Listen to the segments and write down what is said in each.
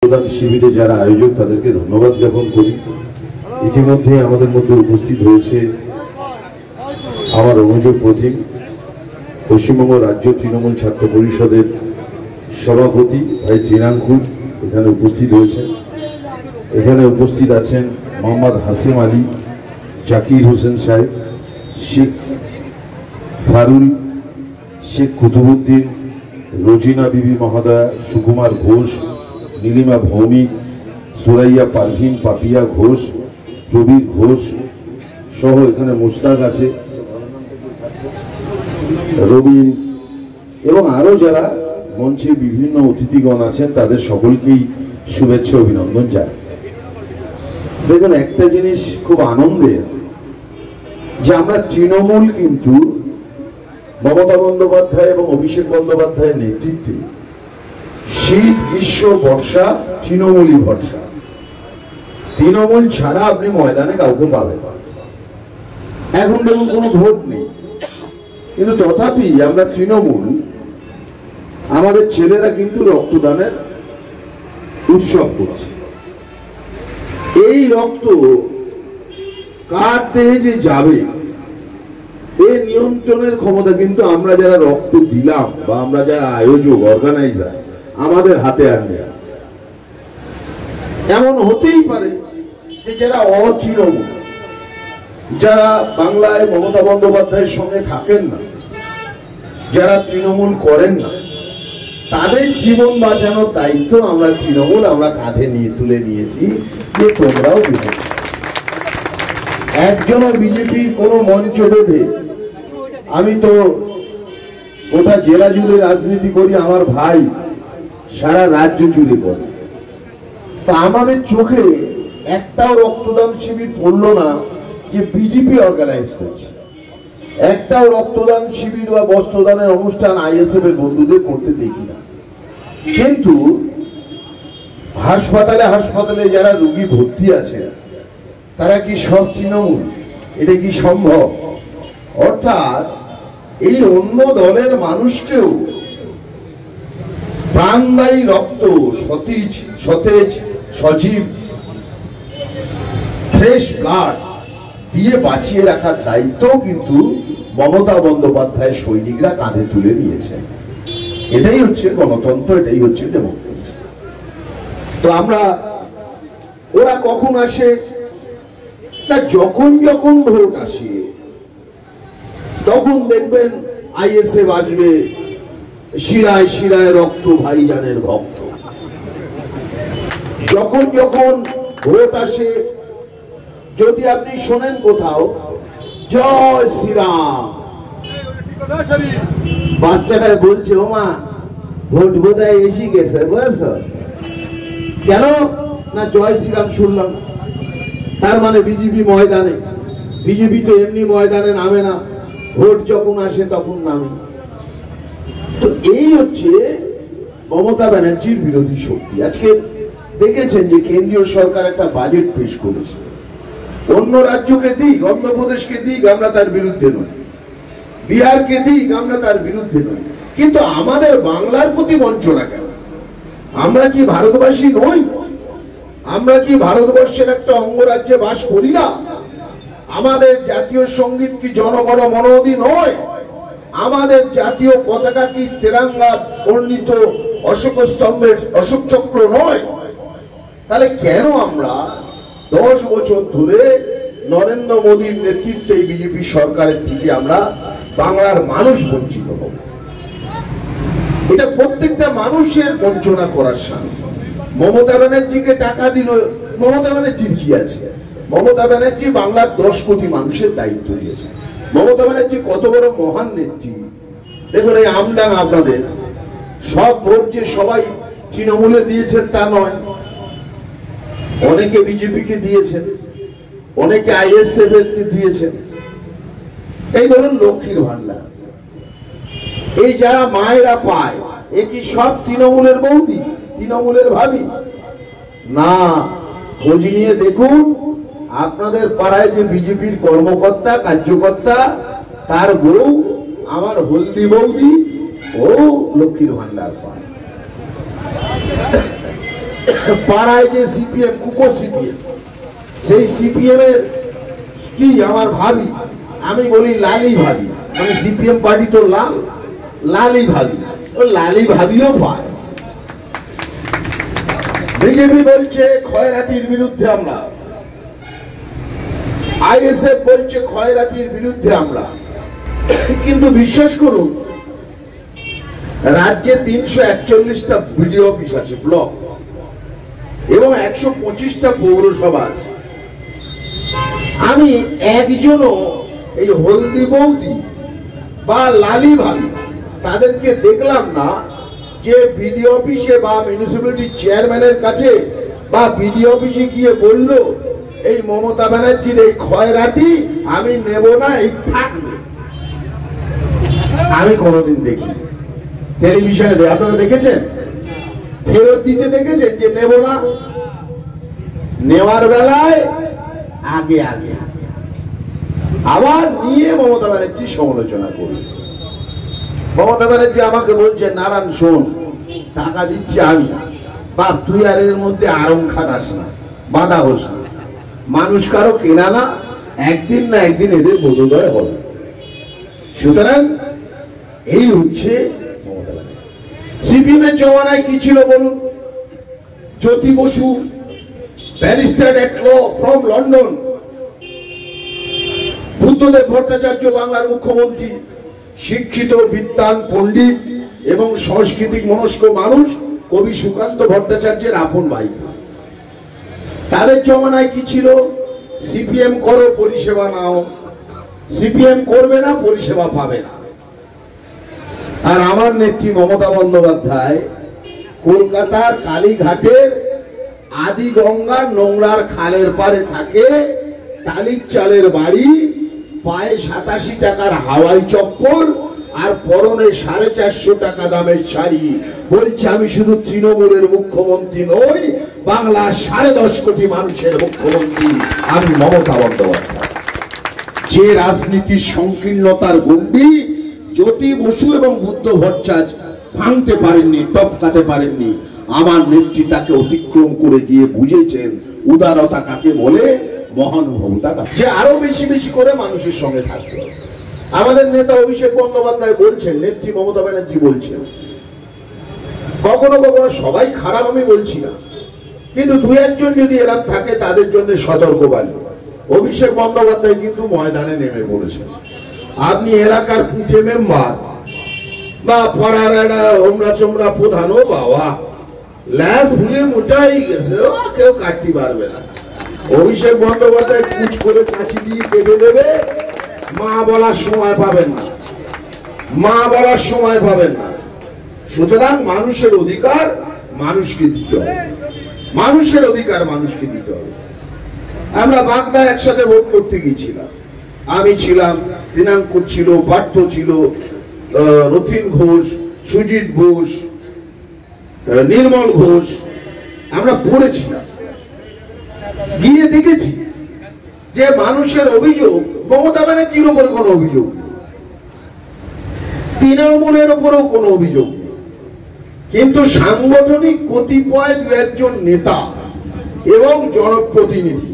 রক্তদান শিবিরে যারা আয়োজক তাদেরকে ধন্যবাদ জ্ঞাপন করি। ইতিমধ্যে আমাদের মধ্যে উপস্থিত হয়েছে আমার অনুযোগ প্রতিম, পশ্চিমবঙ্গ রাজ্য তৃণমূল ছাত্র পরিষদের সভাপতি ভাই তৃণাঙ্কুর এখানে উপস্থিত হয়েছেন। এখানে উপস্থিত আছেন মোহাম্মদ হাসিম আলী, জাকির হোসেন সাহেব, শেখ ফারুল, শেখ কুতুবুদ্দিন, রোজিনা বিবি মহোদয়া, সুকুমার ঘোষ, নীলিমা ভৌমিক, সুরাইয়া পারভিন, পাপিয়া ঘোষ, প্রবীর ঘোষ সহ এখানে মুস্তাক আছে, রবিন এবং আরো যারা মঞ্চে বিভিন্ন অতিথিগণ আছেন তাদের সকলকেই শুভেচ্ছা অভিনন্দন জানাই। দেখুন, একটা জিনিস খুব আনন্দের যে আমরা তৃণমূল কিন্তু মমতা বন্দ্যোপাধ্যায় এবং অভিষেক বন্দ্যোপাধ্যায়ের নেতৃত্বে শীত গ্রীষ্ম বর্ষা তৃণমূলই ভরসা। তৃণমূল ছাড়া আপনি ময়দানে কাউকে পাবেন। এখন দেখুন কোনো ভোট নেই, কিন্তু তথাপি আমরা তৃণমূল, আমাদের ছেলেরা কিন্তু রক্তদানের উৎসব করছে। এই রক্ত কার দেহে যে যাবে এই নিয়ন্ত্রণের ক্ষমতা কিন্তু আমরা যারা রক্ত দিলাম বা আমরা যারা আয়োজক অর্গানাইজার আমাদের হাতে আর নেই। এমন হতেই পারে যে যারা অতৃণমূল, যারা বাংলায় মমতা বন্দ্যোপাধ্যায়ের সঙ্গে থাকেন না, যারা তৃণমূল করেন না, তাদের জীবন বাঁচানোর দায়িত্ব আমরা তৃণমূল আমরা কাঁধে নিয়ে তুলে নিয়েছি যে তোমরাও বিজেপি। একজনও বিজেপির কোনো মঞ্চ বেঁধে, আমি তো গোটা জেলা জুড়ে রাজনীতি করি, আমার ভাই সারা রাজ্য জুড়ে করে, তা আমাদের চোখে একটাও রক্তদান শিবির পড়লো না যে বিজেপি অর্গানাইজ করছে। একটাও রক্তদান শিবির বা বস্ত্রদানের অনুষ্ঠান আইএসএফ এর বন্ধুদের করতে দেখি না। কিন্তু হাসপাতালে যারা রোগী ভর্তি আছে তারা কি সব তৃণমূল? এটা কি সম্ভব? অর্থাৎ এই অন্য দলের মানুষকেও প্রাণবায়ী রক্ত, সতেজ সজীব ফ্রেশ ব্লাড দিয়ে বাঁচিয়ে রাখার দায়িত্ব কিন্তু মমতা বন্দ্যোপাধ্যায়ের সৈনিকরা কাঁধে তুলে নিয়েছে। এটাই হচ্ছে গণতন্ত্র, এটাই হচ্ছে ডেমোক্রেসি। তো আমরা, ওরা কখন আসে না, যখন যখন ভোট আসে তখন দেখবেন আইএসএফ আসবে, শিরায় শিরায় রক্ত ভাইজানের ভক্ত। যখন যখন ভোট আসে, যদি আপনি শোনেন কোথাও জয় শ্রীরাম, বাচ্চাটা বলছে ও মা ভোট বোধহয় এসে গেছে, বুঝেছ? কেন না জয় শ্রীরাম শুনলাম, তার মানে বিজেপি ময়দানে। বিজেপি তো এমনি ময়দানে নামে না, ভোট যখন আসে তখন নামে। তো এই হচ্ছে মমতা ব্যানার্জির বিরোধী শক্তি। আজকে দেখেছেন যে কেন্দ্রীয় সরকার একটা বাজেট পেশ করেছে। অন্য রাজ্যকে দিক, অন্ধ্রপ্রদেশকে দিক, আমরা তার বিরুদ্ধে নই, বিহারকে দিক, আমরা তার বিরুদ্ধে নই, কিন্তু আমাদের বাংলার প্রতি বঞ্চনা কেন? আমরা কি ভারতবাসী নই? আমরা কি ভারতবর্ষের একটা অঙ্গরাজ্যে বাস করি না? আমাদের জাতীয় সঙ্গীত কি জনগণ মনোধি নয়? আমাদের জাতীয় পতাকা কি তেরঙ্গা বর্ণিত অশোক স্তম্ভের অশোক চক্র নয়? তাহলে কেন আমরা 10 বছর ধরে নরেন্দ্র মোদীর নেতৃত্বে বিজেপি সরকারের থেকে আমরা বাংলার মানুষ বঞ্চিত হব? এটা প্রত্যেকটা মানুষের বঞ্চনা করার সামনে। মমতা ব্যানার্জিকে টাকা দিল, মমতা ব্যানার্জির কি আছে? মমতা ব্যানার্জি বাংলার 10 কোটি মানুষের দায়িত্ব দিয়েছে। মমতা ব্যানার্জি কত বড় মহান নেত্রী। দেখুন, এই আমডাং আপনাদের সব ভোট যে সবাই তৃণমূলে দিয়েছেন তা নয়, অনেকে বিজেপিকে দিয়েছেন, অনেকে আইএসএফ কে দিয়েছেন। এই ধরুন লক্ষ্মীর ভান্ডার, এই যারা মায়েরা পায়, এ কি সব তৃণমূলের বৌদি, তৃণমূলের ভাবি? না, খোঁজ নিয়ে দেখুন আপনাদের পাড়ায় যে বিজেপির কর্মকর্তা কার্যকর্তা, তার বউ আমার হলদি বৌদি ও লক্ষ্মীর ভান্ডার পায়। পাড়ায় যে সিপিএম কুকো সিপিএম, সেই সিপিএম এর স্ত্রী আমার ভাবি, আমি বলি লালি ভাবি, মানে সিপিএম পার্টি তো লাল, লালি ভাবি, ও লালি ভাবিও পায়। বিজেপি বলছে খয়রাতির বিরুদ্ধে আমরা, আইএসএফ বলছে খয়রাতির বিরুদ্ধে আমরা, কিন্তু বিশ্বাস করুন রাজ্যে ৩৪১টা বিডিও অফিস আছে, ব্লক, এবং ১২৫টা পৌরসভা আছে। আমি একজনও এই হলদি বৌদি বা লালি ভাবি তাদেরকে দেখলাম না যে বিডিও অফিসে বা মিউনিসিপ্যালিটি চেয়ারম্যানের কাছে বা বিডিও অফিসে গিয়ে বলল এই মমতা ব্যানার্জির এই খয়রাতি আমি নেব না, এই থাকবে। আমি কোনোদিন দেখি টেলিভিশনে, আপনারা দেখেছেন? ফেরত দিতে দেখেছেন যে নেব না? নেওয়ার বেলায় আগে আগে আবার নিয়ে মমতা ব্যানার্জি সমালোচনা করবে। মমতা ব্যানার্জি আমাকে বলছে নারায়ণ শোন, টাকা দিচ্ছি আমি, বাপ তুই আর এর মধ্যে আরং খাটাস না, বাধা হোস না, মানুষ কারো কেনা না, একদিন না একদিন এদের বোধোদয় হবে। সুতরাং এই হচ্ছে মমতা ব্যানার্জি। সিপিএম এর জমানায় কি ছিল বলুন? Jyoti Basu, barrister at law from London, Buddhadeb Bhattacharya বাংলার মুখ্যমন্ত্রী, শিক্ষিত বিদ্বান পণ্ডিত এবং সাংস্কৃতিক মনস্ক মানুষ, কবি সুকান্ত ভট্টাচার্যের আপন ভাই। তাদের জমানায় কি ছিল? সিপিএম করো পরিষেবা নাও, সিপিএম করবে না পরিষেবা পাবে না। আর আমার নেত্রী মমতা বন্দ্যোপাধ্যায় কলকাতার কালীঘাটের আদি গঙ্গার নোংরার খালের পারে থাকে, টালির চালের বাড়ি, পায়ে 87 টাকার হাওয়াই চপ্পল আর পরনে 450 টাকা দামের শাড়ি, বলছে আমি শুধু তৃণমূলের মুখ্যমন্ত্রী নই, বাংলার 10.5 কোটি মানুষের মুখ্যমন্ত্রী আমি মমতা বন্দ্যোপাধ্যায়। যে রাজনীতির সংকীর্ণতার গণ্ডি জ্যোতি বসু এবং বুদ্ধ ভট্টাচার্য ভাঙতে পারেননি, টপকাতে পারেননি, আমার নেত্রী তাকে অতিক্রম করে গিয়ে বুঝেছেন উদারতা কাকে বলে, মহানুভবতা কাকে। যে আরো বেশি বেশি করে মানুষের সঙ্গে থাকতে হবে। আমাদের নেতা অভিষেক বন্দ্যোপাধ্যায় বলছেন, নেত্রী মমতা ব্যানার্জি বলছেন, কখনো কখনো সবাই খারাপ আমি বলছি না, কিন্তু দু একজন যদি এরকম থাকে তাদের জন্য সতর্কবাণী। অভিষেক বন্দ্যোপাধ্যায় কিন্তু ময়দানে নেমে পড়েছেন। আপনি এলাকার পুঁটে মেম্বার বা পাড়ার একটা হোমরা চোমরা প্রধান, ও বাবা ল্যাস ভুলে মোটাই গেছে, ও কেউ কাটতে পারবে না। অভিষেক বন্দ্যোপাধ্যায় কুচ করে কাঁচি দিয়ে কেটে দেবে, মা বলার সময় পাবেন না, মা বলার সময় পাবেন না। সুতরাং মানুষের অধিকার মানুষকে দিতে হবে, মানুষের অধিকার মানুষকে দিতে হবে। আমরা বাগদা একসাথে ভোট করতে গিয়েছিলাম, আমি ছিলাম, দিনাঙ্কুর ছিল, পার্থ ছিল, রথিন ঘোষ, সুজিত ঘোষ, নির্মল ঘোষ, আমরা পড়েছিলাম, গিয়ে দেখেছি যে মানুষের অভিযোগ মমতা ব্যানার্জির উপর কোনো অভিযোগ নেই, তৃণমূলের উপরও কোনো অভিযোগ নেই, কিন্তু সাংগঠনিক কতিপয় দু একজন নেতা এবং জনপ্রতিনিধি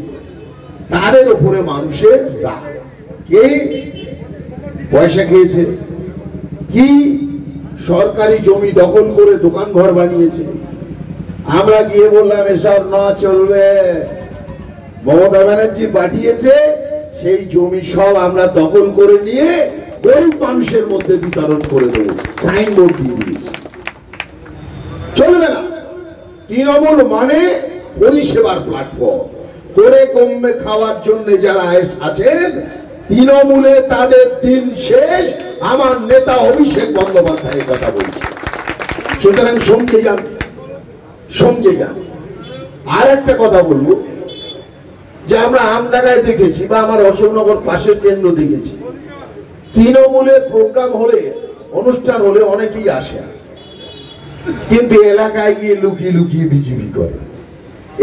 তাদের উপরে মানুষের রাগ। কে পয়সা খেয়েছে, কি সরকারি জমি দখল করে দোকান ঘর বানিয়েছে। আমরা গিয়ে বললাম এসব না চলবে, মমতা ব্যানার্জি পাঠিয়েছে, সেই জমি সব আমরা দখল করে নিয়ে গরিব মানুষের মধ্যে বিতরণ করে দেবো, সাইনবোর্ড দিয়ে দিয়েছি। চলবে না। তৃণমূল মানে পরিষেবার প্ল্যাটফর্ম, করে কমবে খাওয়ার জন্য যারা আছেন তৃণমূলে তাদের দিন শেষ। আমার নেতা অভিষেক বন্দ্যোপাধ্যায়ের কথা বলছে, সুতরাং সমঝে যান, সমঝে যান। আর একটা কথা বলবো, যে আমরা আমডাঙ্গায় দেখেছি বা আমার অশোকনগর পাশের কেন্দ্র দেখেছি, তৃণমূলের প্রোগ্রাম হলে, অনুষ্ঠান হলে অনেকেই আসে, কিন্তু এলাকায় গিয়ে লুকিয়ে লুকিয়ে বিজেপি করে,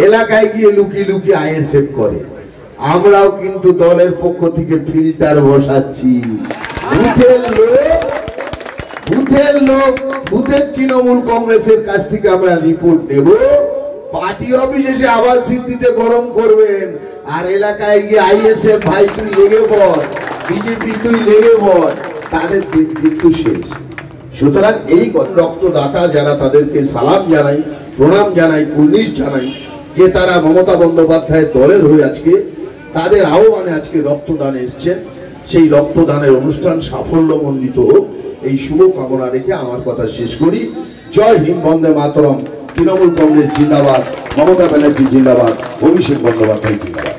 এলাকায় গিয়ে লুকিয়ে লুকিয়ে আইএসএফ করে। আমরাও কিন্তু দলের পক্ষ থেকে ফিল্টার বসাচ্ছি, বুথের লোক, বুথের তৃণমূল কংগ্রেসের কাছ থেকে আমরা রিপোর্ট নেব, পার্টি অফিসে এসে আবার সিদ্ধিতে গরম করবেন, আর এলাকায় গিয়ে আইএসএফ ভাই তুই লেগে পড়, বিজেপি তুই লেগে পড়, তাদের কিন্তু শেষ। সুতরাং এই রক্তদাতা যারা, তাদেরকে সালাম জানাই, প্রণাম জানাই, কুর্নিশ জানাই, যে তারা মমতা বন্দ্যোপাধ্যায়ের দলের হয়ে আজকে তাদের আহ্বানে আজকে রক্তদান এসছেন। সেই রক্তদানের অনুষ্ঠান সাফল্যমণ্ডিত হোক, এই শুভ কামনা রেখে আমার কথা শেষ করি। জয় হিন্দ, বন্দে মাতরম। তৃণমূল কংগ্রেস জিন্দাবাদ, মমতা ব্যানার্জি জিন্দাবাদ, অভিষেক বন্দ্যোপাধ্যায় জিন্দাবাদ।